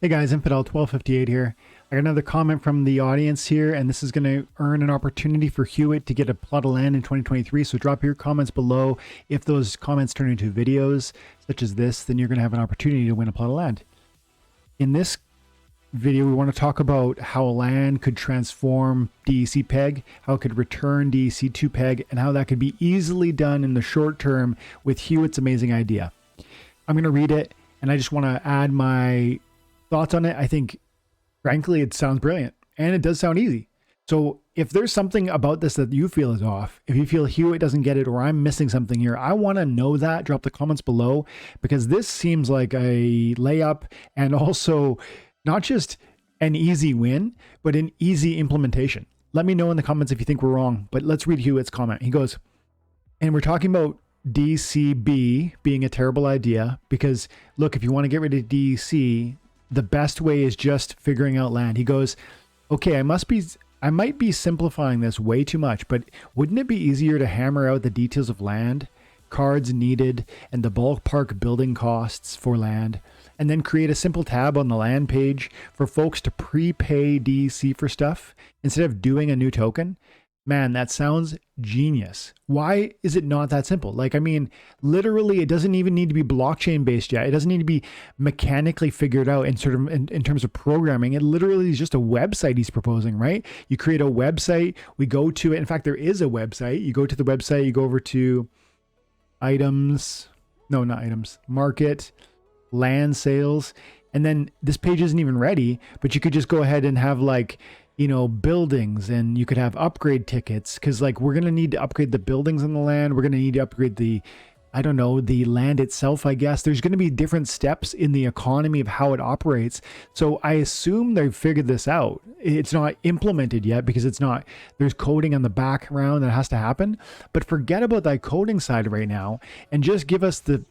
Hey guys, Infidel 1258 here. I got another comment from the audience here, and this is going to earn an opportunity for Hewitt to get a plot of land in 2023. So drop your comments below. If those comments turn into videos such as this, then you're going to have an opportunity to win a plot of land. In this video, we want to talk about how land could transform DEC peg, how it could return DEC to peg, and how that could be easily done in the short term with Hewitt's amazing idea. I'm going to read it, and I just want to add my thoughts on it. I think, frankly, it sounds brilliant, and it does sound easy. So if there's something about this that you feel is off, if you feel Hewitt doesn't get it or I'm missing something here, I want to know that. Drop the comments below, because this seems like a layup, and also not just an easy win, but an easy implementation. Let me know in the comments if you think we're wrong, but let's read Hewitt's comment. He goes, and we're talking about DCB being a terrible idea, because look, if you want to get rid of DEC, the best way is just figuring out land. He goes, okay, I might be simplifying this way too much, but wouldn't it be easier to hammer out the details of land, cards needed, and the ballpark building costs for land, and then create a simple tab on the land page for folks to prepay DEC for stuff instead of doing a new token? Man, that sounds genius. Why is it not that simple? Like, I mean, literally, it doesn't even need to be blockchain based yet. It doesn't need to be mechanically figured out in sort of in terms of programming. It literally is just a website he's proposing, right? You create a website, we go to it. In fact, there is a website. You go to the website, you go over to items, no, not items, market, land sales. And then this page isn't even ready, but you could just go ahead and have, like, you know, buildings, and you could have upgrade tickets, because like we're going to need to upgrade the buildings on the land. We're going to need to upgrade the, I don't know, the land itself, I guess. There's going to be different steps in the economy of how it operates. So I assume they've figured this out. It's not implemented yet because it's not, there's coding on the background that has to happen, but forget about that coding side right now and just give us the,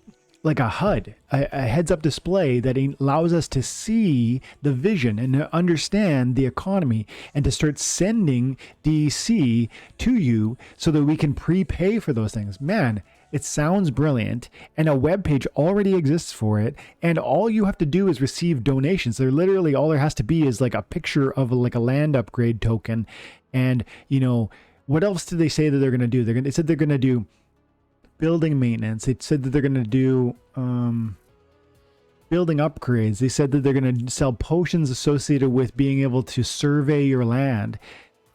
like a HUD, a heads-up display that allows us to see the vision and to understand the economy and to start sending DEC to you so that we can prepay for those things. Man, it sounds brilliant, and a web page already exists for it, and all you have to do is receive donations. There literally, all there has to be is like a picture of like a land upgrade token. And, you know, what else did they say that they're going to do? They said they're going to do building maintenance. They said that they're going to do building upgrades. They said that they're going to sell potions associated with being able to survey your land.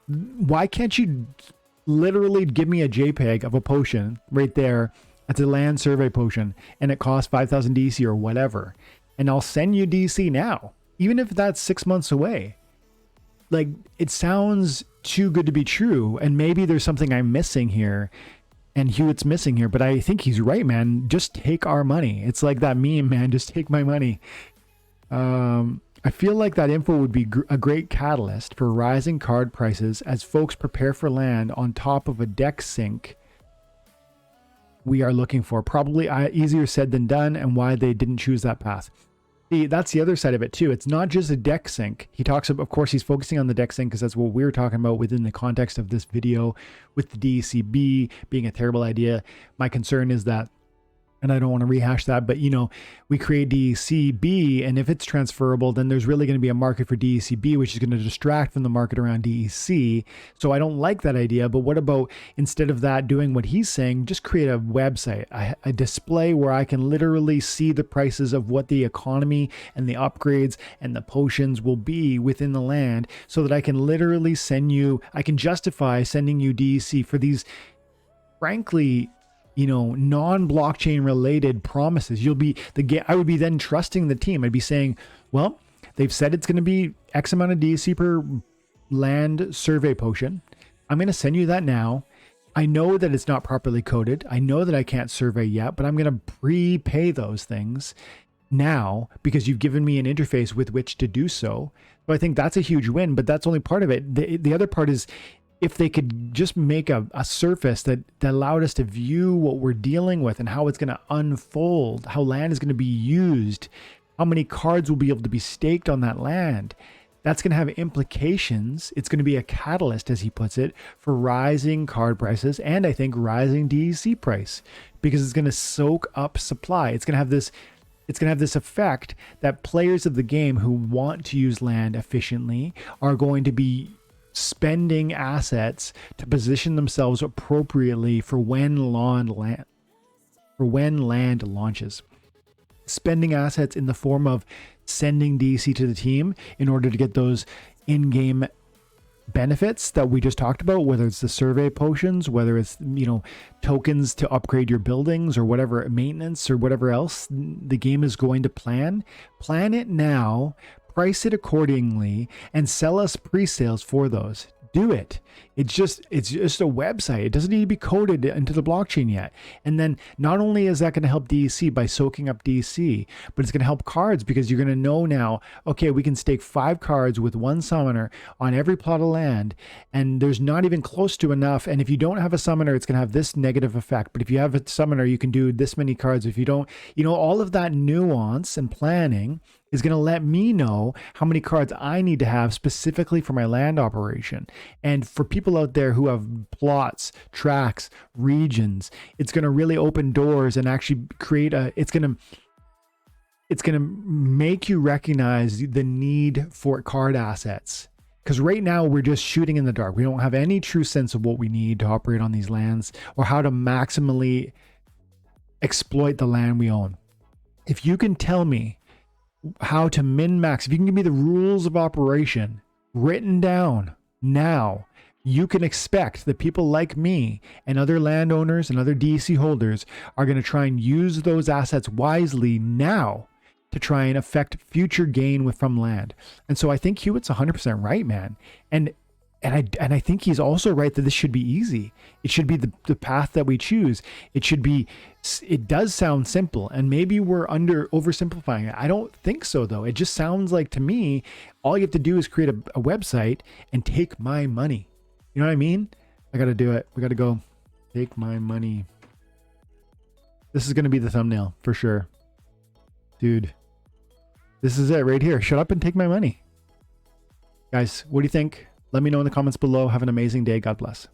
Why can't you literally give me a JPEG of a potion right there? It's a land survey potion, and it costs 5,000 DC or whatever, and I'll send you DC now, even if that's 6 months away. Like, it sounds too good to be true, and maybe there's something I'm missing here, and Hewitt's missing here, but I think he's right, man. Just take our money. It's like that meme, man. Just take my money. I feel like that info would be a great catalyst for rising card prices as folks prepare for land on top of a DEC sync we are looking for. Probably easier said than done, and why they didn't choose that path. See, that's the other side of it too. It's not just a DEC sync. He talks about, of course, he's focusing on the DEC sync because that's what we're talking about within the context of this video, with the DECB being a terrible idea. My concern is that, and I don't want to rehash that, but you know, we create DECB, and if it's transferable, then there's really going to be a market for DECB, which is going to distract from the market around DEC. So I don't like that idea. But what about, instead of that, doing what he's saying, just create a website, a display where I can literally see the prices of what the economy and the upgrades and the potions will be within the land, so that I can literally send you, I can justify sending you DEC for these, frankly, you know, non-blockchain related promises. I would be then trusting the team. I'd be saying, well, they've said it's going to be X amount of DEC per land survey potion. I'm going to send you that now. I know that it's not properly coded. I know that I can't survey yet, but I'm going to prepay those things now because you've given me an interface with which to do so. So I think that's a huge win, but that's only part of it. The other part is, if they could just make a surface that allowed us to view what we're dealing with and how it's going to unfold, how land is going to be used, how many cards will be able to be staked on that land, that's going to have implications. It's going to be a catalyst, as he puts it, for rising card prices, and I think rising DEC price, because it's going to soak up supply. It's going to have this it's going to have this effect that players of the game who want to use land efficiently are going to be spending assets to position themselves appropriately for when land launches. Spending assets in the form of sending DEC to the team in order to get those in-game benefits that we just talked about, whether it's the survey potions, whether it's, tokens to upgrade your buildings or whatever, maintenance or whatever else the game is going to plan it now, price it accordingly, and sell us pre-sales for those. Do it. It's just a website. It doesn't need to be coded into the blockchain yet. And then not only is that going to help DEC by soaking up DEC, but it's going to help cards, because you're going to know now, okay, we can stake 5 cards with 1 summoner on every plot of land, and there's not even close to enough. And if you don't have a summoner, it's going to have this negative effect. But if you have a summoner, you can do this many cards. If you don't, all of that nuance and planning is going to let me know how many cards I need to have specifically for my land operation. And for people out there who have plots, tracks, regions, it's going to really open doors and actually create it's going to make you recognize the need for card assets. Because right now we're just shooting in the dark. We don't have any true sense of what we need to operate on these lands or how to maximally exploit the land we own. If you can tell me how to min-max, if you can give me the rules of operation written down now, you can expect that people like me and other landowners and other DEC holders are going to try and use those assets wisely now to try and affect future gain from land. And so I think Hewitt's 100% right, man. And I think he's also right that this should be easy. It should be the path that we choose. It does sound simple, and maybe we're oversimplifying it. I don't think so, though. It just sounds like, to me, all you have to do is create a website and take my money. You know what I mean? I got to do it. We got to go take my money. This is going to be the thumbnail for sure. Dude, this is it right here. Shut up and take my money. Guys, what do you think? Let me know in the comments below. Have an amazing day. God bless.